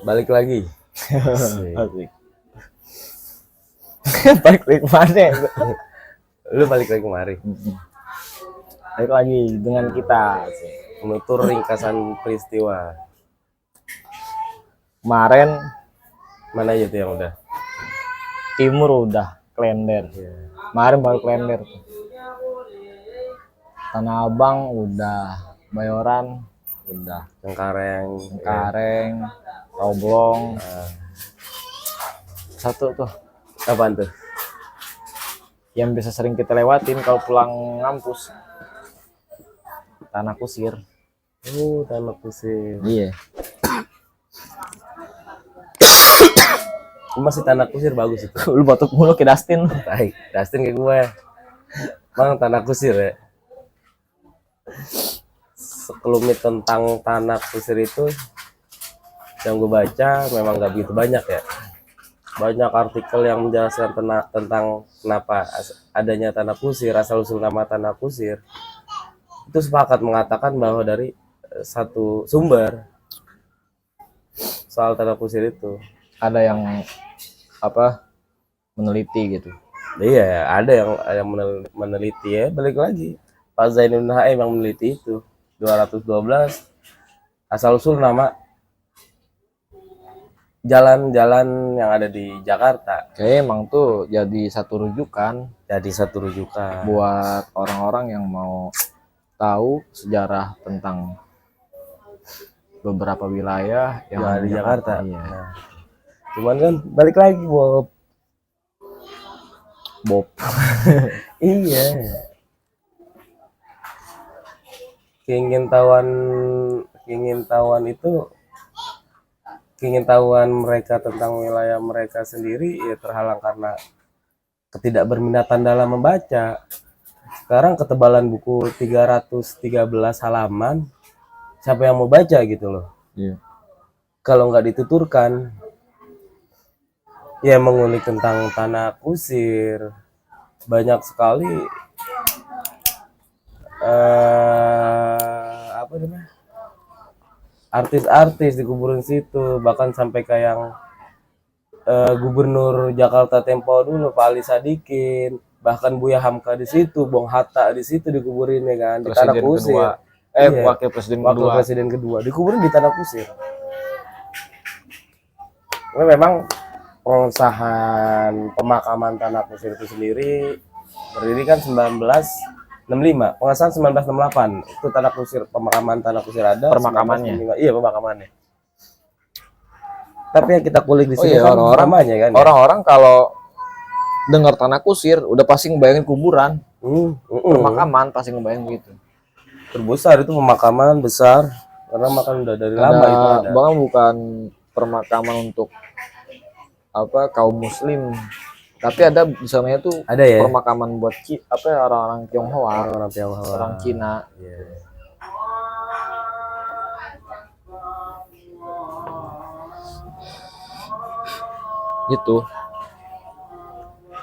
Balik lagi. Asik. Balik lagi mana? Lu balik lagi kemari. Balik lagi dengan kita. Menutur ringkasan peristiwa. Kemarin Mana aja tuh yang udah? Timur udah Klender. Ya. Kemarin baru Klender tuh. Tanah Abang udah, Bayoran udah, Cengkareng. Kareng, Toblong. Satu tuh Apaan tuh? yang bisa sering kita lewatin kalau pulang ngampus. Tanah Kusir. Tanah Kusir. Iya. Masih Tanah Kusir bagus itu. Lu batuk mulu ke Dustin. Baik, Dustin kayak gue. Bang, Tanah Kusir ya. Sekelumit tentang Tanah Kusir itu yang gue baca memang gak begitu banyak ya. Banyak artikel yang menjelaskan tentang kenapa adanya Tanah Kusir, asal-usul nama Tanah Kusir. Itu sepakat mengatakan bahwa dari satu sumber soal Tanah Kusir itu. Ada yang meneliti gitu. Iya, ada yang meneliti ya. Balik lagi, Pak Zainuddin HM yang meneliti itu 212 asal-usul nama jalan-jalan yang ada di Jakarta. Kayaknya emang tuh jadi satu rujukan buat buat orang-orang yang mau tahu sejarah tentang beberapa wilayah yang ada ada di Jakarta. Iya. Nah, cuman kan balik lagi Bob. Iya. Keingintahuan mereka tentang wilayah mereka sendiri ya terhalang karena ketidakberminatan dalam membaca. Sekarang ketebalan buku 313 halaman, siapa yang mau baca gitu loh. Iya. Kalau nggak dituturkan, ya mengulik tentang Tanah Kusir, banyak sekali artis-artis dikuburin situ, bahkan sampai kayak yang Gubernur Jakarta tempo dulu Pak Ali Sadikin, bahkan Buya Hamka di situ, Bung Hatta di situ dikuburin ya kan, di Tanah Kusir. Iya. Wakil presiden kedua dikuburin di Tanah Kusir. Ini memang pengesahan pemakaman Tanah Kusir itu sendiri berdiri kan 1965, pengesahan 1968 itu Tanah Kusir, pemakaman Tanah Kusir ada. Pemakamannya. Iya, pemakamannya. Tapi yang kita kulik di sini kan namanya kan. Orang-orang kalau dengar Tanah Kusir udah pasti ngebayangin kuburan. Pemakaman pasti ngebayangin gitu. Terbesar itu pemakaman besar karena makan udah dari lama itu ada. Bahkan bukan permakaman untuk kaum muslim, tapi ada misalnya tuh ada ya permakaman buat orang-orang Tionghoa, orang Cina. Yeah. Gitu.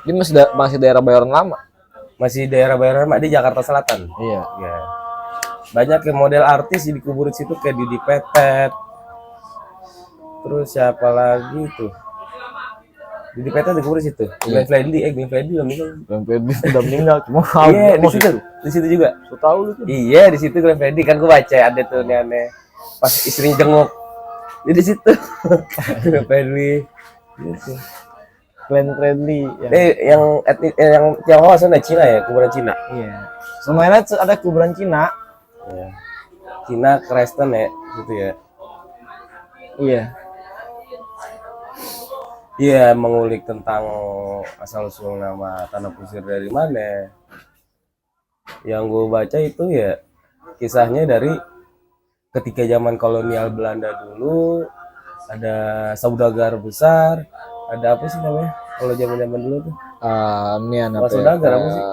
Ini masih daerah Bayoran lama. Masih daerah Bayoran lama di Jakarta Selatan. Iya. Yeah. Banyak yang model artis di dikubur situ kayak Didi Petet. Terus siapa lagi tuh? Didi Petet dikubur situ. Glenn Fredly udah meninggal. Cuma iya, di situ juga. Lu tahu lu tuh. Iya, di situ Glenn Fredly kan gua baca ada tuh aneh. Pas istrinya jenguk. Di situ. Glenn Fredly. Gitu. Glenn Fredly yang Tionghoa sana Cina ya, kuburan Cina. Iya. Semuanya ada kuburan Cina. Ya. Cina Kristen ya, gitu ya. Iya. Iya, mengulik tentang asal-usul nama Tanah Kusir dari mana. Yang gue baca itu ya kisahnya dari ketika zaman kolonial Belanda dulu, ada saudagar besar, ada apa sih namanya kalau zaman dulu tuh? Saudagar apa sih?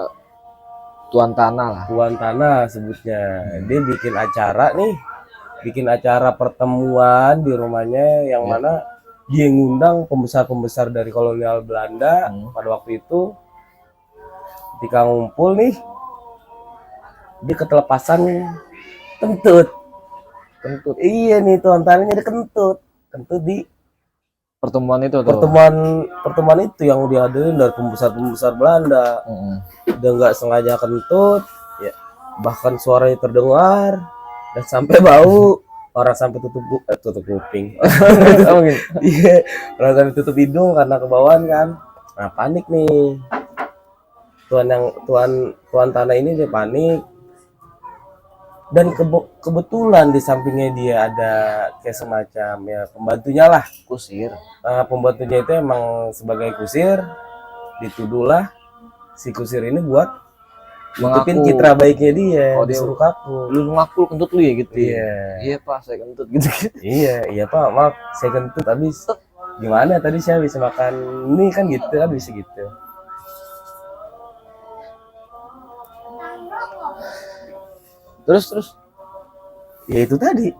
Tuan tanah lah. Tuan tanah sebutnya. Dia bikin acara pertemuan di rumahnya yang mana dia ngundang pembesar-pembesar dari kolonial Belanda pada waktu itu. Ketika ngumpul nih, dia ketelepasan kentut. Iya nih tuan tanahnya ada kentut di pertemuan itu tuh. Pertemuan itu yang dihadirin dari pembesar Belanda. Udah nggak sengaja kentut, ya bahkan suaranya terdengar dan sampai bau. Orang sampai tutup kuping. Iya, orang sampai tutup hidung karena kebauan kan. Nah, panik nih. Tuan tanah ini dia panik. Dan kebetulan di sampingnya dia ada kayak semacam ya pembantunya lah, kusir. Pembantunya itu emang sebagai kusir, dituduhlah si kusir ini buat nutupin citra baiknya dia. Disuruh kaku. Lu ngaku kentut lu ya gitu. Iya. Iya Pak, saya kentut gitu. Iya Pak, maaf saya kentut habis. Gimana tadi saya bisa makan ini kan gitu kan bisa gitu. Terus Ya itu tadi.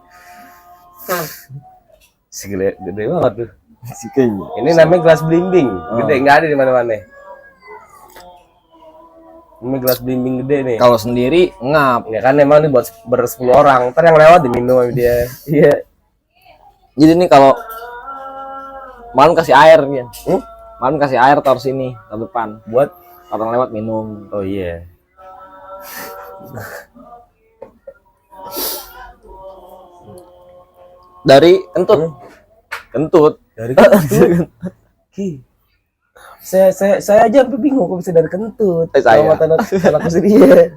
Segede gede banget tuh. Ini namanya gelas blimbing. Gede nggak ada di mana-mana. Ini gelas blimbing gede nih. Kalau sendiri ngap. Ya kan emang ini buat ber-10 orang. Ntar yang lewat diminum sama dia. Iya. Jadi nih kalau malam kasih air ya. Malam kasih air taruh sini, taruh depan Buat orang lewat minum. oh iya. Dari kentut. Dari kentut. Saya aja sampai bingung kok bisa dari kentut. Saya. Anakku sendiri.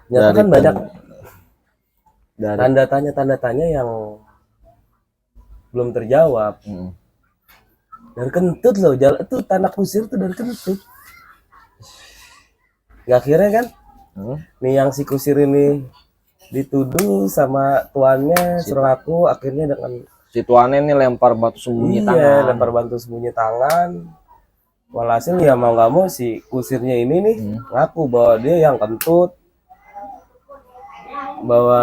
Nyata kan banyak tanda tanya yang belum terjawab. Dari kentut loh, itu tanah kusir tuh dari kentut. Gak akhirnya kan? Nih yang si kusir ini dituduh sama tuannya suruh aku, akhirnya dengan si tuannya ini lempar batu sembunyi tangan. lempar batu sembunyi tangan. Walhasil ya mau nggak mau si kusirnya ini nih ngaku bahwa dia yang kentut, bahwa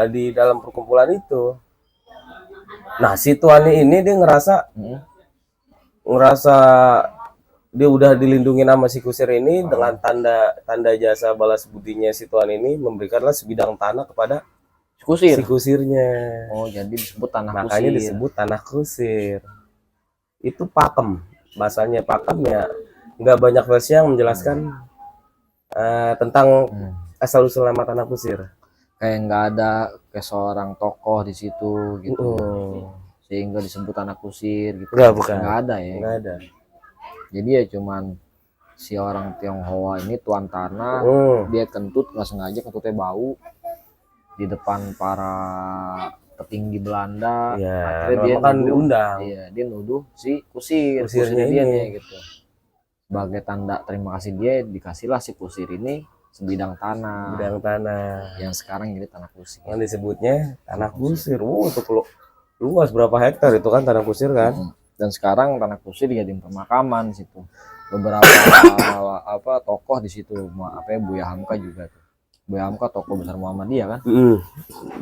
di dalam perkumpulan itu. Nah si tuannya ini dia ngerasa dia udah dilindungi sama si kusir ini dengan tanda jasa balas budinya si tuan ini memberikanlah sebidang tanah kepada si kusirnya. Oh jadi disebut tanah kusir. Makanya disebut tanah kusir. Itu pakem, bahasanya pakem ya. Nggak banyak versi yang menjelaskan tentang asal usul nama tanah kusir. Kayak nggak ada kayak seorang tokoh di situ gitu. Sehingga disebut tanah kusir gitu. Bukan. Nggak ada ya. Nggak ada. Jadi ya cuman si orang Tionghoa ini tuan tanah, dia kentut nggak sengaja kentutnya bau di depan para petinggi Belanda. Ya, akhirnya dia kan diundang. Iya, dia nuduh si kusirnya dia nih gitu. Sebagai tanda terima kasih dia dikasihlah si kusir ini sebidang tanah. Sebidang tanah. Yang sekarang jadi tanah kusir. Yang disebutnya tanah kusir. Untuk luas berapa hektar itu kan tanah kusir kan? Dan sekarang tanah kusir dijadiin pemakaman di situ. Beberapa tokoh di situ, Buya Hamka juga tuh. Buya Hamka tokoh besar Muhammadiyah kan?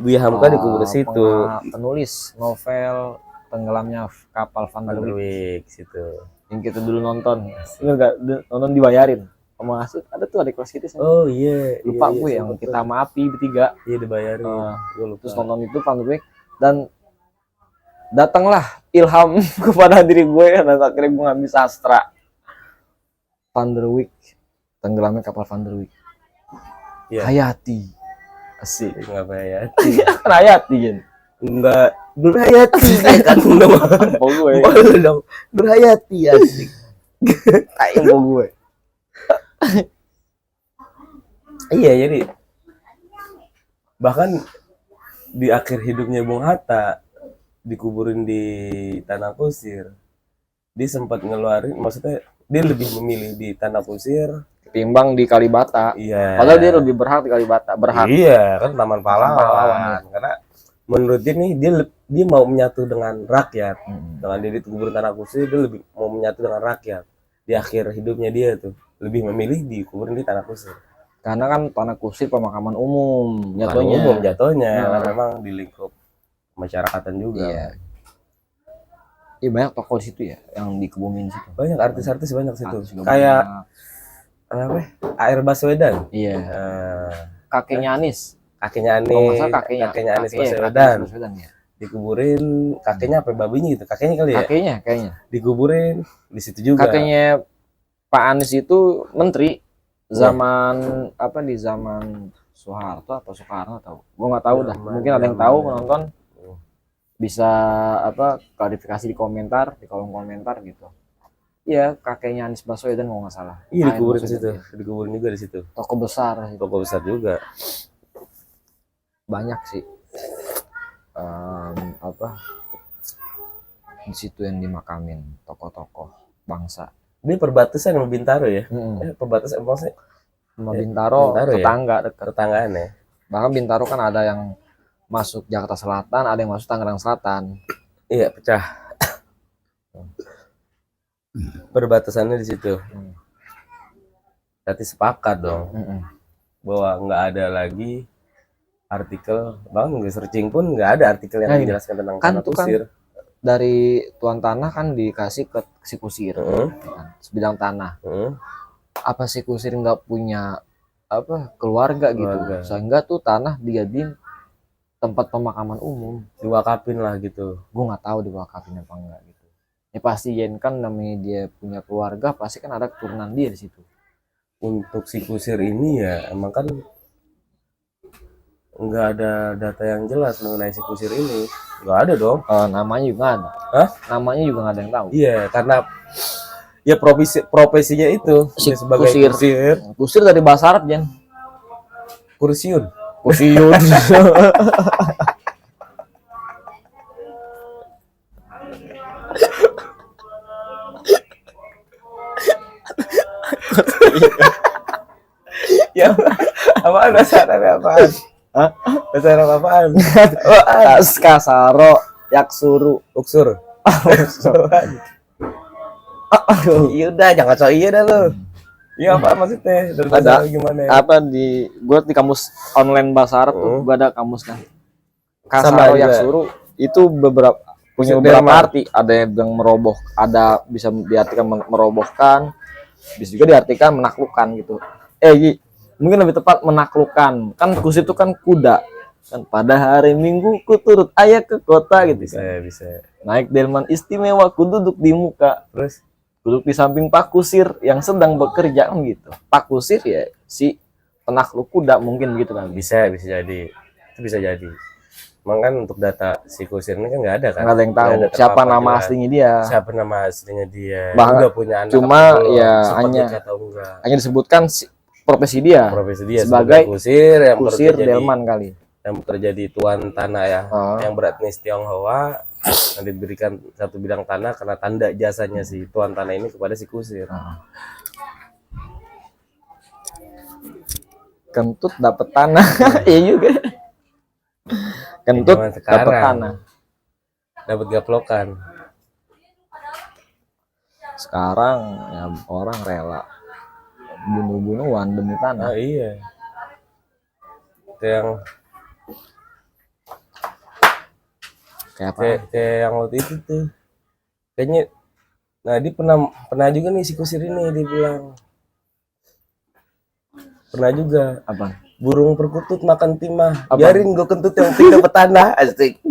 Buya Hamka dikubur di situ. Penulis novel Tenggelamnya Kapal Van der Wijk situ. Yang kita dulu nonton. Enggak nonton dibayarin. Sama Asud ada tuh adik kelas kita. Oh iya. Lupa gue yang kita sama Api bertiga. Iya dibayarin. Terus nonton itu Van der Wijk dan datanglah ilham kepada diri gue dan akhirnya gue ngambil sastra Van der Wijk, Tenggelamnya Kapal Van der Wijk. Hayati asik. Nggak Hayati kan Hayati kan enggak Berhayati kan nama gue dong Berhayati asik kayak gue. Iya jadi bahkan di akhir hidupnya Bung Hatta dikuburin di tanah kusir, dia sempat ngeluarin, maksudnya dia lebih memilih di tanah kusir ketimbang di Kalibata. Iya. Padahal dia lebih berhak di Kalibata. Berhak. Iya kan Taman Pahlawan. Karena menurut dia nih dia mau menyatu dengan rakyat. Dengan dia dikuburin tanah kusir, dia lebih mau menyatu dengan rakyat. Di akhir hidupnya dia tuh lebih memilih dikuburin di tanah kusir. Karena kan tanah kusir pemakaman umum jatuhnya. Karena memang di lingkup masyarakatan juga. Iya banyak tokoh di situ ya yang dikebumin situ. Banyak artis-artis banyak situ. Kayak Air Baswedan. Iya. Kakeknya Anies. Kakeknya Anies. Kakeknya Anies Baswedan. Ya. dikuburin kakeknya apa babinya gitu, kakeknya kali ya, kayaknya dikuburin di situ juga. kakeknya Pak Anies itu menteri zaman apa di zaman Soeharto atau Soekarno atau gue nggak tahu dah, mungkin ada yang tahu penonton bisa apa klarifikasi di komentar, di kolom komentar gitu. Iya, kakeknya Anies Baswedan kalau nggak salah. Iya, Ain dikuburin di Baswedan, situ, dikuburin juga di situ. toko besar gitu. Toko besar juga. Banyak sih apa di situ yang dimakamin tokoh-tokoh bangsa. Ini perbatasan sama Bintaro ya. Perbatasan maksudnya Sama Bintaro, Bintaro ya? tetangga dekat. tetanggaan ya. Bahkan Bintaro kan ada yang masuk Jakarta Selatan, ada yang masuk Tangerang Selatan. Iya, pecah. Perbatasannya di situ. Berarti sepakat dong bahwa nggak ada lagi artikel, bang nggak searching pun nggak ada artikel yang Nah, ini. menjelaskan tentang Kan tanah tuh kan kusir. dari tuan tanah kan dikasih ke si kusir, Heeh. kan, sebidang tanah. Heeh. Apa si kusir nggak punya apa keluarga gitu, Keluarga. sehingga tuh tanah dijadiin tempat pemakaman umum. Diwakapin lah gitu. Gue nggak tahu diwakafin apa enggak gitu. Ya pasti Yen kan namanya dia punya keluarga, pasti kan ada keturunan dia di situ. Untuk si kusir ini ya emang kan nggak ada data yang jelas mengenai si kusir ini, nggak ada dong. Namanya juga nggak ada. Hah? Namanya juga nggak ada yang tahu. Iya, karena ya profesinya itu Si dia sebagai kusir. kusir, Kusir dari bahasa Arab, Jen. kursiun. Kusiun. Ya, apaan bahasa Arab apaan? Hah? Bahasa Arab apaan? Kasaro yaksuru. Uksur. Apaan? Iya udah, jangan so iya dah lu. Iya apa maksudnya? Dari bahasa Ada. Arab gimana? Apa di kamus online bahasa Arab tuh gua ada kamus kan. Sama Kasaro juga. yaksuru itu punya Kusir beberapa delman. arti. Ada yang meroboh, ada bisa diartikan merobohkan, bisa juga diartikan menaklukkan gitu. Mungkin lebih tepat menaklukkan. Kan kusir itu kan kuda. Kan pada hari Minggu ku turut ayah ke kota gitu Bisa, kan. bisa. Naik delman istimewa ku duduk di muka. Terus Duduk di samping Pak Kusir yang sedang bekerja kan gitu. Pak Kusir ya si penakluk kuda mungkin gitu kan. bisa jadi. Itu bisa jadi. Emang kan untuk data si kusir ini kan nggak ada kan? Nggak ada yang tahu Nggak ada siapa terpapar nama jelas. aslinya dia. Siapa nama aslinya dia? Bahkan Udah punya anak cuma apa belum? ya Sempat hanya- nikah atau enggak? Hanya disebutkan profesi dia Profesi dia sebagai sebagai kusir yang Kusir bekerja di delman kali. yang bekerja di tuan tanah ya, Oh. yang beretnis Tionghoa, yang diberikan satu bidang tanah karena tanda jasanya si tuan tanah ini kepada si kusir. Kentut dapat tanah. Iya juga. Kentut Zaman dapat sekarang. tanah. Dapat gaplokan. Sekarang ya orang rela bunuh-bunuhan demi tanah. Ah iya. Itu yang Kayak apa? kayak yang waktu itu tuh. Kayaknya nah dia pernah juga nih si kusir ini dia bilang. Pernah juga Apa? burung perkutut makan timah. Apa? Biarin gue kentut yang penting dapat tanah. Asik.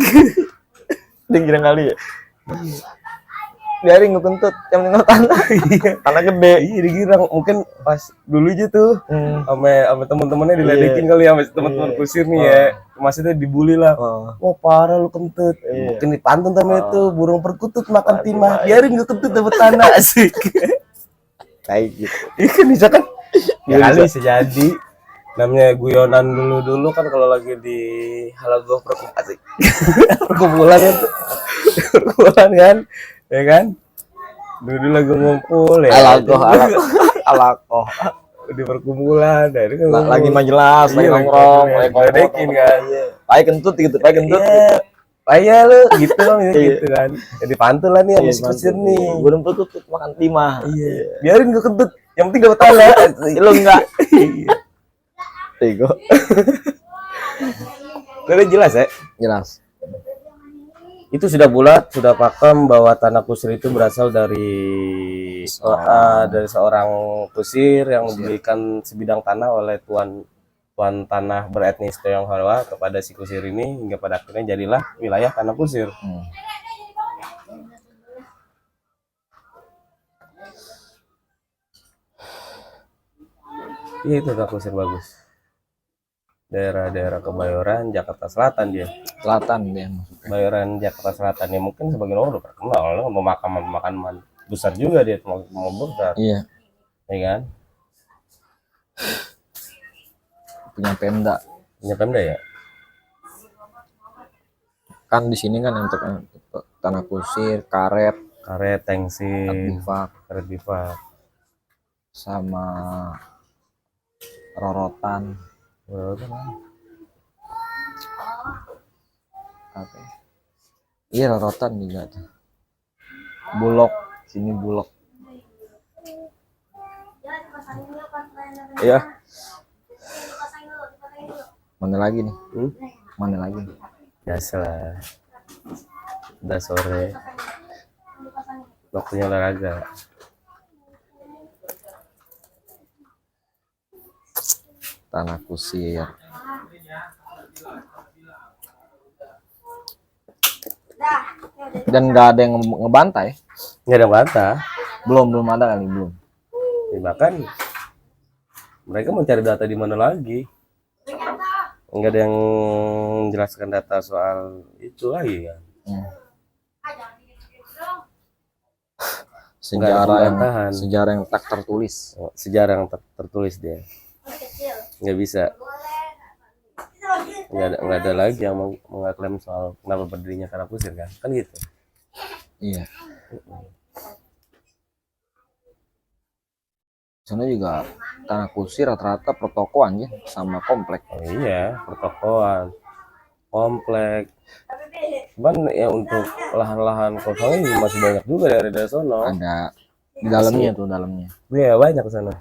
Tinggi kali ya. Biarin gue kentut yang penting tanah. Tanah gede. Iya digirang mungkin pas dulu aja tuh sama teman-temannya diledekin kali ya sama teman-teman kusir nih ya. Maksudnya dibully lah. Wah parah lu kentut. Mungkin dipantun sama itu burung perkutut makan timah. Biarin gue kentut dapat tanah. Asik. Kayak gitu. Iya kan bisa kan? Ya Iya, kali bisa jadi. Namanya guyonan dulu kan kalau lagi di halago asik. Perkumpulan kan. Perkumpulan kan. Ya kan? Dulu lagi ngumpul ya. Alakoh. Di perkumpulan. Nah, ini kan Lagi ngumpul. majelas, lagi Iya, nongkrong, lagi lagi ngeledekin kan. Pai kentut gitu, pai kentut. Iya. Payah lu gitu kan gitu kan. Jadi pantun lah nih sama Iya, si kusir nih. Burung perkutut makan timah. Iya. Biarin gue kentut. Yang penting dapat tanah. Lu enggak. Bego. Udah jelas ya. Jelas. Itu sudah bulat, sudah pakem bahwa tanah kusir itu berasal dari seorang kusir yang diberikan sebidang tanah oleh tuan tuan tanah beretnis Tionghoa kepada si kusir ini hingga pada akhirnya jadilah wilayah tanah kusir. Iya itu tanah kusir bagus. Daerah-daerah Kebayoran, Jakarta Selatan dia. Selatan dia maksudnya. Kebayoran Jakarta Selatan ya mungkin sebagian orang udah terkenal lah pemakaman besar juga dia mau besar. Iya, Ya kan? punya Pemda. Punya Pemda ya? Kan di sini kan untuk tanah kusir, karet, Tengsin, bifak, karet bifak. sama rorotan. Apa ya? Iya, rorotan juga tuh. Bulog, sini Bulog. Iya. Mana lagi nih? Hmm? Mana lagi? Biasa lah. Udah sore. Waktunya olahraga. Tanah kusir. Dan nggak ada yang ngebantai. Nggak ada bantah. Belum ada kali, belum. Ya, bahkan mereka mencari data di mana lagi. Nggak ada yang menjelaskan data soal itu lagi kan. Sejarah yang tak tertulis. Sejarah yang tertulis dia. Nggak bisa. Nggak ada lagi yang mengaklaim soal kenapa berdirinya tanah kusir kan gitu. Iya. Sana juga tanah kusir rata-rata pertokoan ya sama komplek. Oh iya, pertokoan, komplek. Cuman ya untuk lahan-lahan kosong ini masih banyak juga dari sono. Ada di dalamnya tuh dalamnya. Iya banyak ke sana.